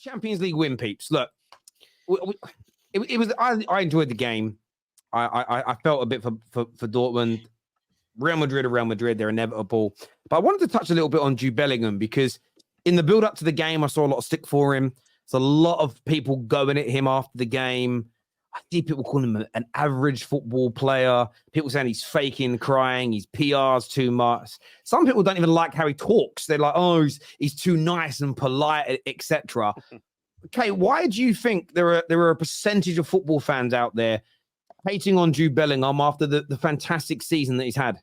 Champions League win, peeps. Look, it was. I enjoyed the game. I felt a bit for Dortmund. Real Madrid are Real Madrid. They're inevitable. But I wanted to touch a little bit on Jude Bellingham because in the build-up to the game, I saw a lot of stick for him. There's a lot of people going at him after the game. I see people calling him an average football player. People saying he's faking, crying, he's PRs too much. Some people don't even like how he talks. They're like, oh, he's too nice and polite, etc. Okay, why do you think there are a percentage of football fans out there hating on Jude Bellingham after the fantastic season that he's had?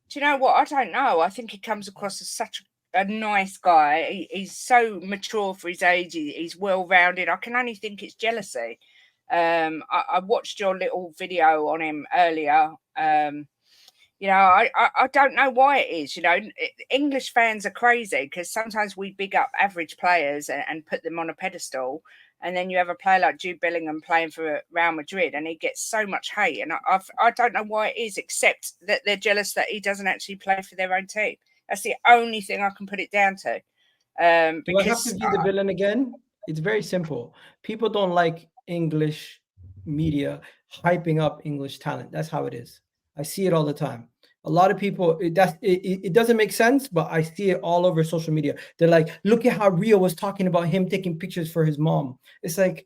Do you know what? I don't know. I think he comes across as such a nice guy. He's so mature for his age. He's well-rounded. I can only think it's jealousy. I watched your little video on him earlier. I don't know why it is. English fans are crazy because sometimes we big up average players and put them on a pedestal. And then you have a player like Jude Bellingham playing for Real Madrid and he gets so much hate. And I don't know why it is, except that they're jealous that he doesn't actually play for their own team. That's the only thing I can put it down to. Do I have to be the villain again? It's very simple. People don't like English media hyping up English talent. That's how it is. I see it all the time. A lot of people, it doesn't make sense, but I see it all over social media. They're like, look at how Rio was talking about him taking pictures for his mom. It's like,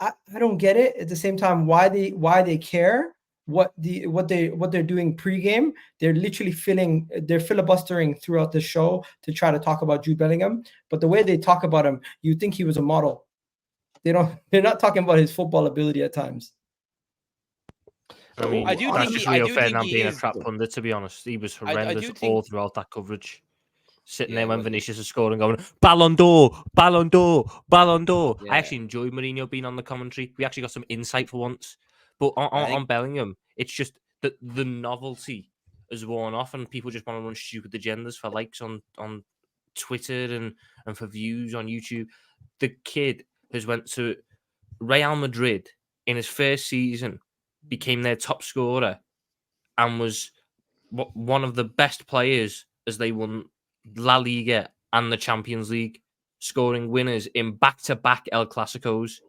I don't get it. At the same time, why they care what they're doing pregame. They're literally filibustering throughout the show to try to talk about Jude Bellingham. But the way they talk about him, you think he was a model. They're not talking about his football ability at times. I mean, I do think Rio Ferdinand being a crap pundit, to be honest. He was horrendous all throughout that coverage. Sitting there when Vinicius is scoring, going, Ballon d'Or, Ballon d'Or, Ballon d'Or. Yeah. I actually enjoyed Mourinho being on the commentary. We actually got some insight for once. But on Bellingham, it's just that the novelty has worn off and people just want to run stupid agendas for likes on Twitter and for views on YouTube. The kid has went to Real Madrid in his first season, became their top scorer, and was one of the best players as they won La Liga and the Champions League, scoring winners in back-to-back El Clasicos,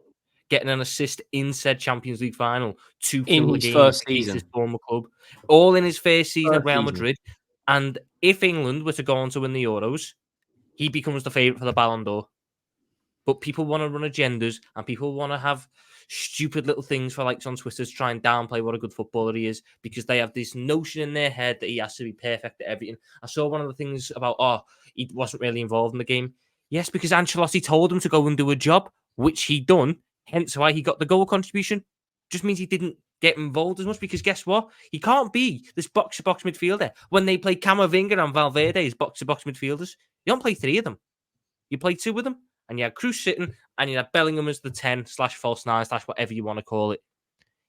getting an assist in said Champions League final, 2 in his first season, his former club, all in his first season at Real Madrid. And if England were to go on to win the Euros, he becomes the favourite for the Ballon d'Or. But people want to run agendas and people want to have stupid little things for likes on Twitter to try and downplay what a good footballer he is because they have this notion in their head that he has to be perfect at everything. I saw one of the things about, he wasn't really involved in the game. Yes, because Ancelotti told him to go and do a job, which he done, hence why he got the goal contribution. Just means he didn't get involved as much because guess what? He can't be this box-to-box midfielder. When they play Camavinga and Valverde as box-to-box midfielders, you don't play 3 of them. You play 2 of them. And you had Cruz sitting, and you had Bellingham as the 10/false 9/whatever you want to call it.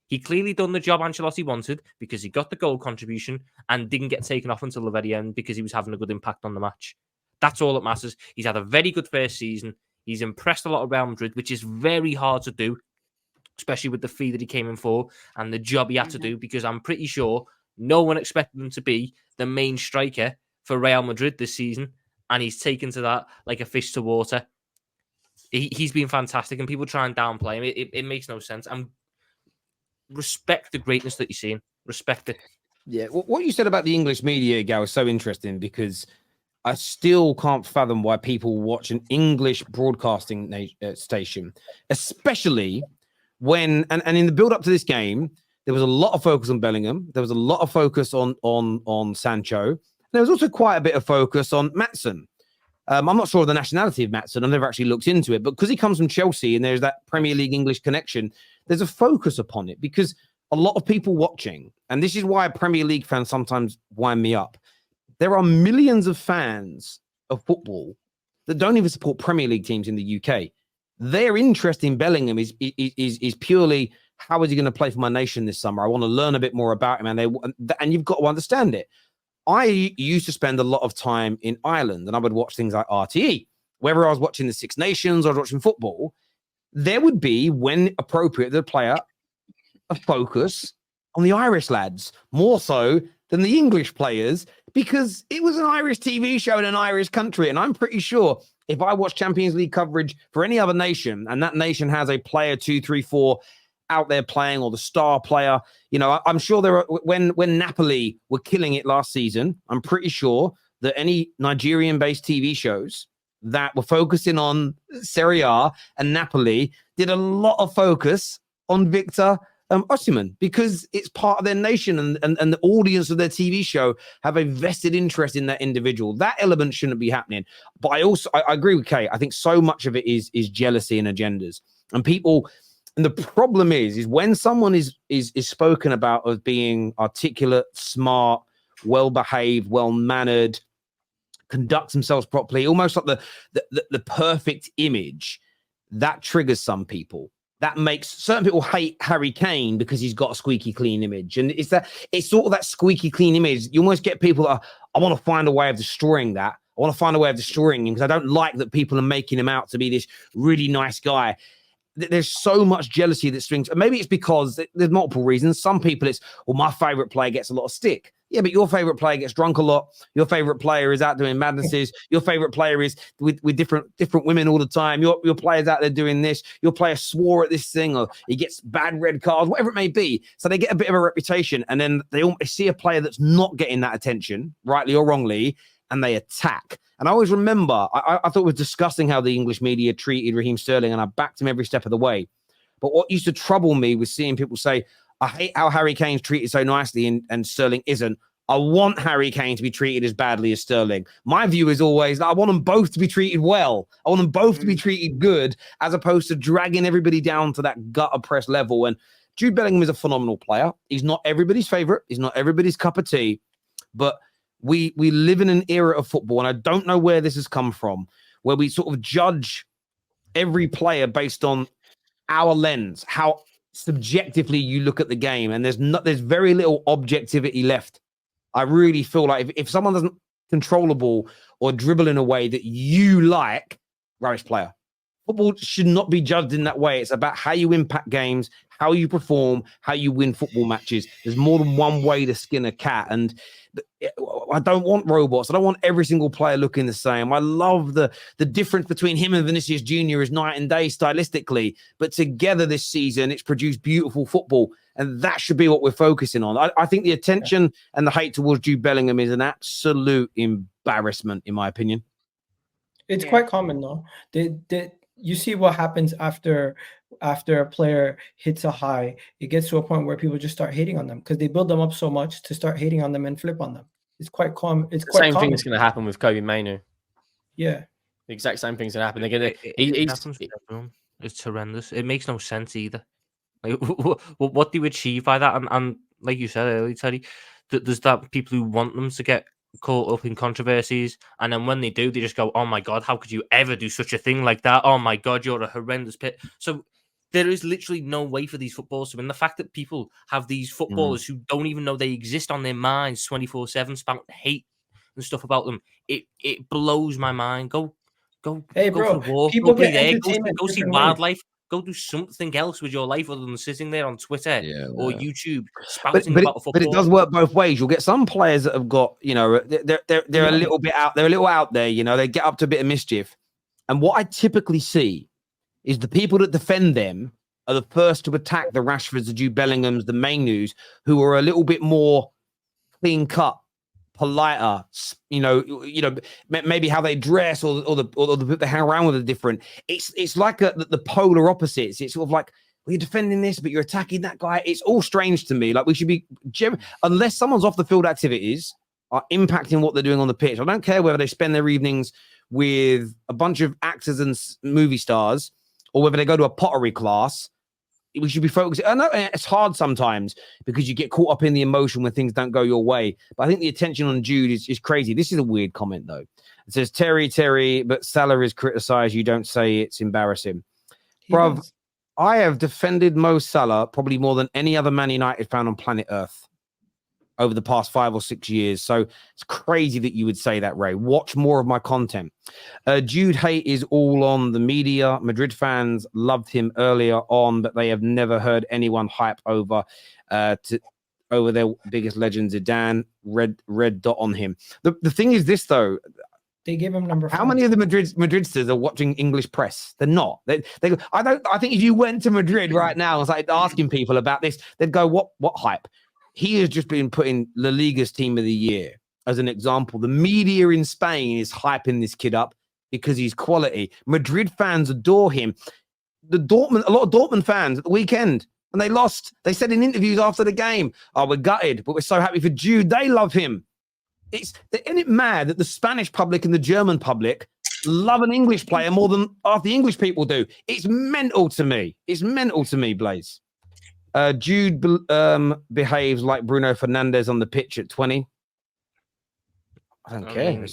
He clearly done the job Ancelotti wanted because he got the goal contribution and didn't get taken off until the very end because he was having a good impact on the match. That's all that matters. He's had a very good first season. He's impressed a lot of Real Madrid, which is very hard to do, especially with the fee that he came in for and the job he had to do, because I'm pretty sure no one expected him to be the main striker for Real Madrid this season, and he's taken to that like a fish to water. He's been fantastic, and people try and downplay him. It makes no sense. And respect the greatness that you're seeing. Respect it. Yeah, what you said about the English media, Gal, is so interesting because I still can't fathom why people watch an English broadcasting station, especially when and in the build up to this game, there was a lot of focus on Bellingham. There was a lot of focus on Sancho. There was also quite a bit of focus on Maatsen. I'm not sure of the nationality of Maatsen. I've never actually looked into it, but because he comes from Chelsea and there's that Premier League English connection, there's a focus upon it because a lot of people watching, and this is why Premier League fans sometimes wind me up. There are millions of fans of football that don't even support Premier League teams in the UK. Their interest in Bellingham is purely, how is he going to play for my nation this summer? I want to learn a bit more about him, and you've got to understand it. I used to spend a lot of time in Ireland, and I would watch things like RTE. Whether I was watching the Six Nations or watching football, there would be, when appropriate, the player a focus on the Irish lads, more so than the English players, because it was an Irish TV show in an Irish country. And I'm pretty sure If I watch Champions League coverage for any other nation, and that nation has a player 2, 3, 4 out there playing, or the star player, you know, I'm sure there are, when Napoli were killing it last season, I'm pretty sure that any Nigerian-based TV shows that were focusing on Serie A and Napoli did a lot of focus on Victor Osimhen, because it's part of their nation, and the audience of their TV show have a vested interest in that individual. That element shouldn't be happening. But I agree with Kay. I think so much of it is jealousy and agendas, and people. And the problem is when someone is spoken about as being articulate, smart, well-behaved, well-mannered, conducts themselves properly, almost like the perfect image, that triggers some people. That makes certain people hate Harry Kane because he's got a squeaky clean image. And it's sort of that squeaky clean image. You almost get people that I want to find a way of destroying that. I want to find a way of destroying him because I don't like that people are making him out to be this really nice guy. There's so much jealousy that strings. Maybe it's because there's multiple reasons. Some people it's, well, my favorite player gets a lot of stick. Yeah, but your favorite player gets drunk a lot. Your favorite player is out doing madnesses. Your favorite player is with different women all the time. Your player's out there doing this. Your player swore at this thing, or he gets bad red cards, whatever it may be. So they get a bit of a reputation, and then they see a player that's not getting that attention, rightly or wrongly, and they attack. And I always remember, I thought it was disgusting how the English media treated Raheem Sterling, and I backed him every step of the way. But what used to trouble me was seeing people say, I hate how Harry Kane's treated so nicely and Sterling isn't. I want Harry Kane to be treated as badly as Sterling. My view is always that I want them both to be treated well. I want them both to be treated good, as opposed to dragging everybody down to that gutter press level. And Jude Bellingham is a phenomenal player. He's not everybody's favorite. He's not everybody's cup of tea. But we live in an era of football, and I don't know where this has come from, where we sort of judge every player based on our lens, how subjectively you look at the game, and there's very little objectivity left. I really feel like if someone doesn't control a ball or dribble in a way that you like, rubbish player. Football should not be judged in that way. It's about how you impact games, how you perform, how you win football matches. There's more than one way to skin a cat. And I don't want robots. I don't want every single player looking the same. I love the difference between him and Vinicius Jr. is night and day stylistically. But together this season, it's produced beautiful football. And that should be what we're focusing on. I think the attention and the hate towards Jude Bellingham is an absolute embarrassment, in my opinion. It's quite common, though. You see what happens after a player hits a high. It gets to a point where people just start hating on them because they build them up so much to start hating on them and flip on them. It's quite common. It's quite same common. thing is going to happen with Kobe Mainoo. Yeah, the exact same thing's going to happen. They're going to. It's horrendous. It makes no sense either. Like, what do you achieve by that? And like you said earlier, Teddy, there's that people who want them to get caught up in controversies, and then when they do, they just go, "Oh my god, how could you ever do such a thing like that? Oh my god, you're a horrendous pit." So there is literally no way for these footballers to win. The fact that people have these footballers who don't even know they exist on their minds 24/7, spout hate and stuff about them, it blows my mind. Go hey, go bro, for a walk, people go play get there, entertainment go see different wildlife. Go do something else with your life other than sitting there on Twitter or YouTube spouting about football. But it does work both ways. You'll get some players that have got, you know, they're a little bit out. They're a little out there. You know, they get up to a bit of mischief. And what I typically see is the people that defend them are the first to attack the Rashfords, the Jude Bellinghams, the Mainoos, who are a little bit more clean cut, politer, you know, maybe how they dress or the they hang around with are different. It's like the polar opposites. It's sort of like, well, you're defending this, but you're attacking that guy. It's all strange to me. Like, we should be, unless someone's off the field activities are impacting what they're doing on the pitch. I don't care whether they spend their evenings with a bunch of actors and movie stars or whether they go to a pottery class. We should be focusing. I know it's hard sometimes because you get caught up in the emotion when things don't go your way. But I think the attention on Jude is crazy. This is a weird comment, though. It says, Terry, but Salah is criticised. You don't say it's embarrassing. Bruv, I have defended Mo Salah probably more than any other Man United fan on planet Earth over the past 5 or 6 years. So it's crazy that you would say that, Ray. Watch more of my content. Jude hate is all on the media. Madrid fans loved him earlier on, but they have never heard anyone hype over their biggest legend, Zidane. Red dot on him. The thing is this, though. They gave him number 5. How many of the Madridsters are watching English press? They're not. I think if you went to Madrid right now and started asking people about this, they'd go, what hype? He has just been put in La Liga's team of the year as an example. The media in Spain is hyping this kid up because he's quality. Madrid fans adore him. A lot of Dortmund fans at the weekend, and they lost. They said in interviews after the game, "Oh, we're gutted, but we're so happy for Jude. They love him." Isn't it mad that the Spanish public and the German public love an English player more than half the English people do? It's mental to me. It's mental to me, Blaze. Jude behaves like Bruno Fernandes on the pitch at 20. I don't care.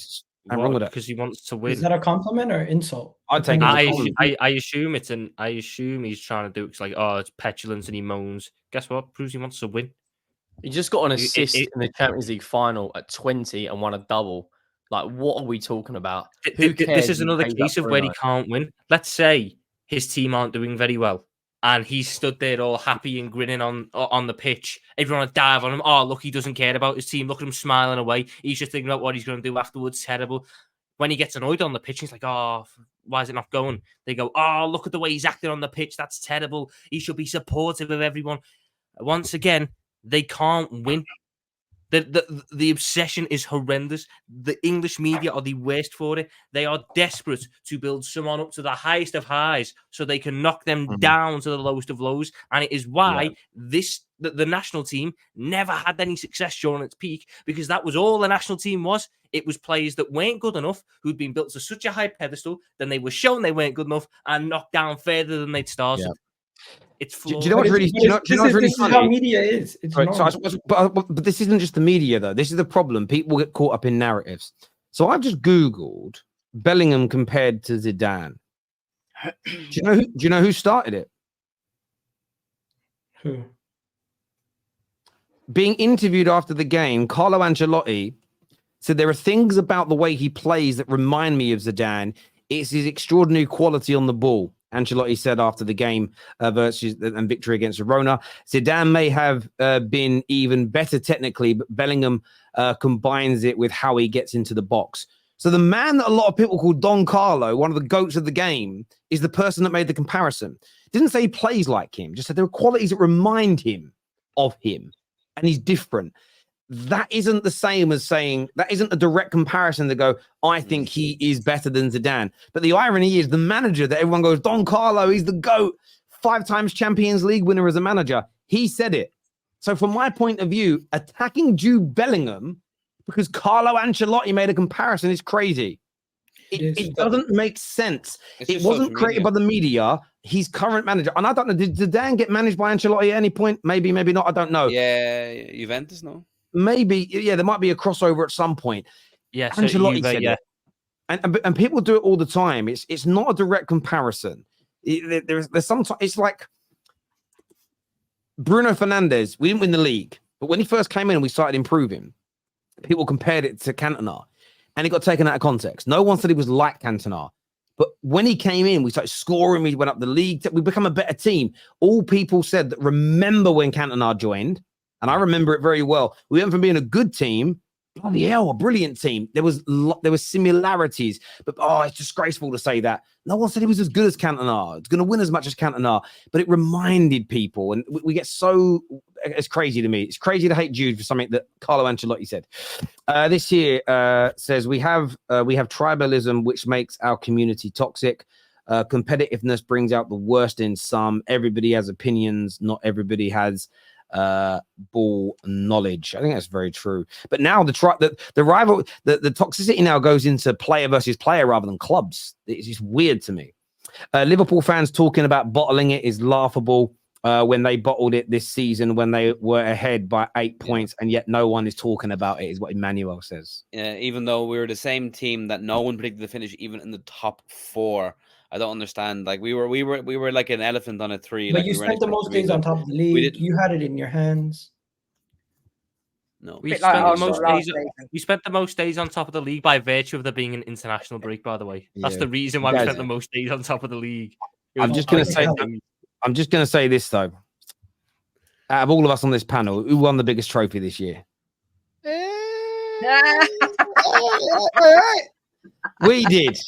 I'm wrong with that because he wants to win. Is that a compliment or insult? I'd take it. I assume I assume he's trying to do it's like, oh, it's petulance and he moans. Guess what? Proves he wants to win. He just got an assist in the Champions League final at 20 and won a double. Like, what are we talking about? Who cares? This is another case of where he can't win. Let's say his team aren't doing very well, and he's stood there all happy and grinning on the pitch. Everyone will dive on him. Oh, look, he doesn't care about his team. Look at him smiling away. He's just thinking about what he's going to do afterwards. Terrible. When he gets annoyed on the pitch, he's like, oh, why is it not going? They go, oh, look at the way he's acting on the pitch. That's terrible. He should be supportive of everyone. Once again, they can't win. The obsession is horrendous. The English media are the worst for it. They are desperate to build someone up to the highest of highs so they can knock them down to the lowest of lows. And it is why the national team never had any success during its peak, because that was all the national team was. It was players that weren't good enough, who'd been built to such a high pedestal, then they were shown they weren't good enough and knocked down further than they'd started. Yeah. It's flawed. Do you know what's really, this is how media is. It's right, but this isn't just the media, though. This is the problem. People get caught up in narratives. So I've just Googled Bellingham compared to Zidane. Do you know who started it? Who? Being interviewed after the game, Carlo Ancelotti said there are things about the way he plays that remind me of Zidane. It's his extraordinary quality on the ball. Ancelotti said after the game versus and victory against Verona. Zidane may have been even better technically, but Bellingham combines it with how he gets into the box. So the man that a lot of people call Don Carlo, one of the GOATs of the game, is the person that made the comparison. Didn't say he plays like him, just said there are qualities that remind him of him, and he's different. That isn't the same as saying, that isn't a direct comparison to go, I think he is better than Zidane. But the irony is the manager that everyone goes, Don Carlo, he's the GOAT, 5 times Champions League winner as a manager. He said it. So from my point of view, attacking Jude Bellingham because Carlo Ancelotti made a comparison is crazy. It doesn't make sense. It wasn't created by the media. He's current manager. And I don't know, did Zidane get managed by Ancelotti at any point? Maybe, maybe not. I don't know. Yeah, Juventus, no? Maybe, yeah, there might be a crossover at some point. Yeah, Ancelotti said it. And people do it all the time. It's not a direct comparison. There's sometimes it's like Bruno Fernandes. We didn't win the league, but when he first came in and we started improving, people compared it to Cantona, and it got taken out of context. No one said he was like Cantona, but when he came in, we started scoring. We went up the league. We become a better team. All people said that remember when Cantona joined. And I remember it very well. We went from being a good team, bloody hell, a brilliant team. There was similarities, but it's disgraceful to say that. No one said he was as good as Cantona. It's going to win as much as Cantona, but it reminded people, and we get so. It's crazy to me. It's crazy to hate Jude for something that Carlo Ancelotti said. This here says we have tribalism, which makes our community toxic. Competitiveness brings out the worst in some. Everybody has opinions. Not everybody has ball knowledge. I think that's very true. But now the toxicity now goes into player versus player rather than clubs. It's just weird to me. Liverpool fans talking about bottling it is laughable. When they bottled it this season, when they were ahead by 8 points, and yet no one is talking about it, is what Emmanuel says. Even though we were the same team that no one predicted to finish even in the top 4. I don't understand. Like we were like an elephant on a tree. But like you spent the most days on top of the league. You had it in your hands. No, we spent the most days on top of the league by virtue of there being an international break. By the way, that's the reason why we spent the most days on top of the league. I'm just gonna say this though. Out of all of us on this panel, who won the biggest trophy this year? We did.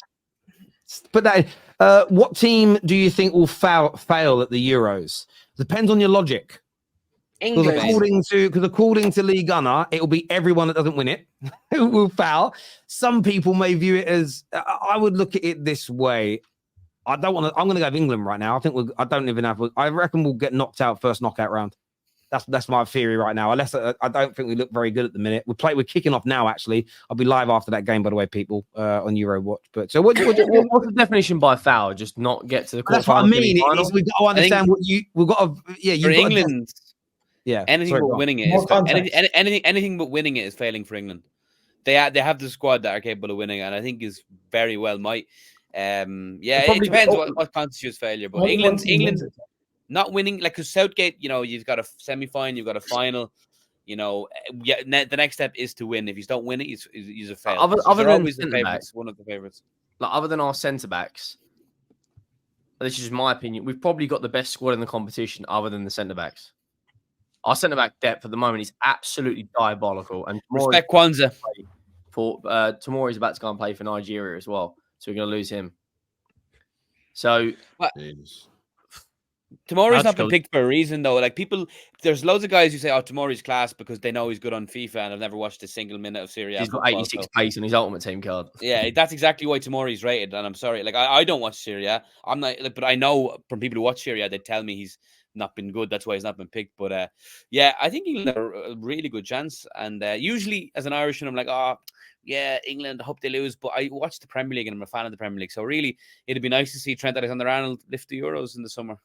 But what team do you think will fail at the Euros? Depends on your logic. Because according to Lee Gunner, it will be everyone that doesn't win it who will foul. Some people may view it as I would look at it this way. I'm going to go with England right now. I reckon we'll get knocked out first knockout round. That's my theory right now. Unless I don't think we look very good at the minute. We're kicking off now. Actually, I'll be live after that game. By the way, people on Euro Watch. But so what's the definition by foul? Just not get to the. That's what I mean. We've got to understand we've got to. Yeah, for England. Yeah, anything but winning it. Anything but winning it is failing for England. They have the squad that are capable of winning, and I think is very well might. It depends what constitutes failure. But England's not winning, like, because Southgate, you've got a semi-final, you've got a final. The next step is to win. If you don't win it, he's a fail. Other than always the favorites, one of the favorites. Like, other than our centre backs, this is my opinion. We've probably got the best squad in the competition, other than the centre backs. Our centre back depth at the moment is absolutely diabolical. And respect Kwanzaa. Tomorrow he's about to go and play for Nigeria as well, so we're going to lose him. So. Tomorrow's not been picked for a reason, though. Like, there's loads of guys who say, "Oh, Tomorrow's class," because they know he's good on FIFA and have never watched a single minute of Serie A. He's got 86 pace on his ultimate team card. Yeah, that's exactly why Tomorrow's rated. And I'm sorry, like, I don't watch Serie A. I'm not, but I know from people who watch Serie A, they tell me he's not been good. That's why he's not been picked. But I think England have a really good chance. And usually, as an Irishman, I'm like, oh, yeah, England, I hope they lose. But I watch the Premier League and I'm a fan of the Premier League. So really, it'd be nice to see Trent Alexander-Arnold lift the Euros in the summer.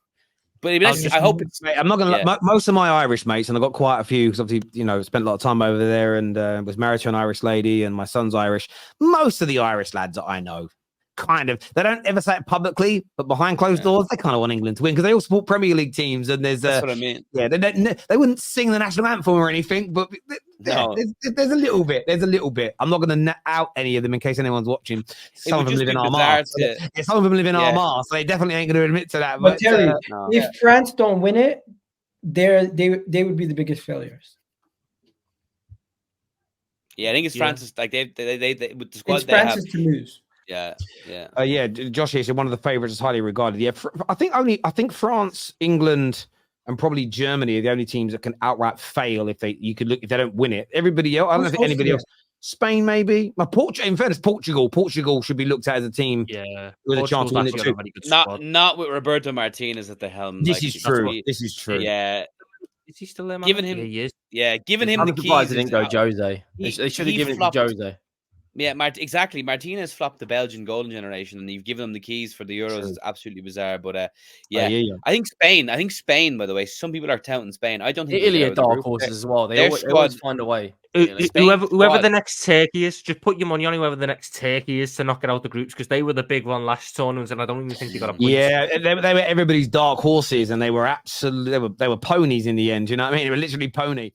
But I hope it's. I'm not going to. Most of my Irish mates, and I've got quite a few, because obviously, spent a lot of time over there, and was married to an Irish lady, and my son's Irish. Most of the Irish lads that I know, they don't ever say it publicly, but behind closed doors, they kind of want England to win, because they all support Premier League teams, and that's what I mean. Yeah, they wouldn't sing the national anthem or anything, but there's a little bit. There's a little bit. I'm not going to net out any of them in case anyone's watching. Some of them live in Armagh. Some of them live in Armagh, so they definitely ain't going to admit to that. But Terry, if France don't win it, they would be the biggest failures. Yeah, I think it's France's. Like they with the squad it's France's to lose. Josh here said one of the favourites is highly regarded. Yeah, I think France, England, and probably Germany are the only teams that can outright fail if they don't win it. Everybody else, I don't think anybody else. Spain, maybe. In fairness, Portugal should be looked at as a team with a chance to win it too. Not with Roberto Martinez at the helm. This is true. Yeah. Is he still there? Giving him the keys. They didn't go Jose. They should have given it to Jose. Yeah, exactly. Martinez flopped the Belgian golden generation, and you've given them the keys for the Euros. It's absolutely bizarre. But I think Spain. By the way, some people are touting Spain. I don't think Italy are dark horses as well. They always find a way. Whoever the next Turkey is, just put your money on whoever the next Turkey is to knock it out the groups, because they were the big one last tournament, and I don't even think they got a point. Yeah, they were everybody's dark horses, and they were absolutely they were ponies in the end. You know what I mean? They were literally pony.